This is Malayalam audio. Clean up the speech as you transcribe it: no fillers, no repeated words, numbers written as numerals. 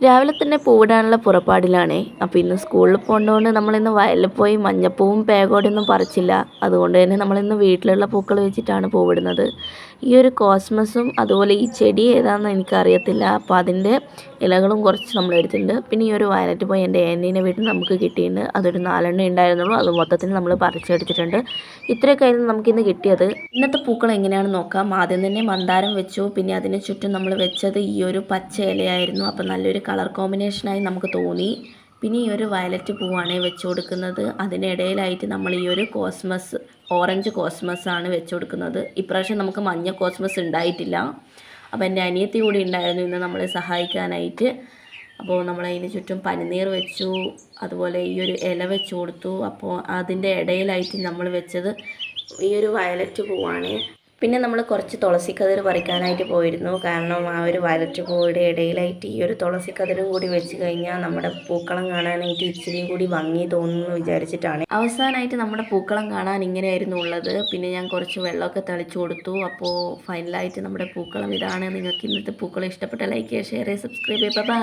രാവിലെ തന്നെ പൂവിടാനുള്ള പുറപ്പാടിലാണേ. അപ്പോൾ ഇന്ന് സ്കൂളിൽ പോകേണ്ടതുകൊണ്ട് നമ്മളിന്ന് വയലിൽ പോയി മഞ്ഞപ്പൂവും പേഗോഡൊന്നും പറിച്ചില്ല. അതുകൊണ്ട് തന്നെ നമ്മളിന്ന് വീട്ടിലുള്ള പൂക്കൾ വെച്ചിട്ടാണ് പൂവിടുന്നത്. ഈ ഒരു കോസ്മസും അതുപോലെ ഈ ചെടി ഏതാണെന്ന് എനിക്കറിയത്തില്ല. അപ്പോൾ അതിൻ്റെ ഇലകളും കുറച്ച് നമ്മൾ എടുത്തിട്ടുണ്ട്. പിന്നെ ഈ ഒരു വയലറ്റ് പോയി എൻ്റെ ആൻറ്റീൻ്റെ വീട്ടിൽ നമുക്ക് കിട്ടിയിട്ടുണ്ട്. അതൊരു 4 എണ്ണം ഉണ്ടായിരുന്നുള്ളൂ. അത് മൊത്തത്തിൽ നമ്മൾ പറിച്ചെടുത്തിട്ടുണ്ട്. ഇത്രയൊക്കെ ആയിരുന്നു നമുക്കിന്ന് കിട്ടിയത്. ഇന്നത്തെ പൂക്കൾ എങ്ങനെയാണെന്ന് നോക്കാം. ആദ്യം തന്നെ മന്ദാരം വെച്ചു. പിന്നെ അതിന് ചുറ്റും നമ്മൾ വെച്ചത് ഈ ഒരു പച്ച ഇലയായിരുന്നു. അപ്പോൾ നല്ലൊരു കളർ കോമ്പിനേഷനായി നമുക്ക് തോന്നി. പിന്നെ ഈ ഒരു വയലറ്റ് പൂവാണ് വെച്ച് കൊടുക്കുന്നത്. അതിനിടയിലായിട്ട് നമ്മൾ ഈ ഒരു കോസ്മസ്, ഓറഞ്ച് കോസ്മസ് ആണ് വെച്ച് കൊടുക്കുന്നത്. ഇപ്രാവശ്യം നമുക്ക് മഞ്ഞ കോസ്മസ് ഉണ്ടായിട്ടില്ല. അപ്പോൾ എൻ്റെ അനിയത്തി കൂടി ഉണ്ടായിരുന്നു ഇന്ന് നമ്മളെ സഹായിക്കാനായിട്ട്. അപ്പോൾ നമ്മളതിന് ചുറ്റും പനിനീർ വെച്ചു, അതുപോലെ ഈ ഒരു ഇല വെച്ച് കൊടുത്തു. അപ്പോൾ അതിൻ്റെ ഇടയിലായിട്ട് നമ്മൾ വെച്ചത് ഈ ഒരു വയലറ്റ് പൂവാണ്. പിന്നെ നമ്മൾ കുറച്ച് തുളസിക്കതിർ പറിക്കാനായിട്ട് പോയിരുന്നു. കാരണം ആ ഒരു വയലറ്റ് പൂവിടെ ഇടയിലായിട്ട് ഈ ഒരു തുളസിക്കതിരും കൂടി വെച്ച് കഴിഞ്ഞാൽ നമ്മുടെ പൂക്കളം കാണാനായിട്ട് ഇച്ചിരിയും കൂടി ഭംഗി തോന്നുന്നു വിചാരിച്ചിട്ടാണ്. അവസാനമായിട്ട് നമ്മുടെ പൂക്കളം കാണാൻ ഇങ്ങനെയായിരുന്നു ഉള്ളത്. പിന്നെ ഞാൻ കുറച്ച് വെള്ളമൊക്കെ തളിച്ചു കൊടുത്തു. അപ്പോൾ ഫൈനലായിട്ട് നമ്മുടെ പൂക്കളം ഇതാണ്. നിങ്ങൾക്ക് ഇന്നത്തെ പൂക്കളം ഇഷ്ടപ്പെട്ട ലൈക്ക് ചെയ്യുക, ഷെയർ ചെയ്യുക, സബ്സ്ക്രൈബ് ചെയ്യുക. ബൈ.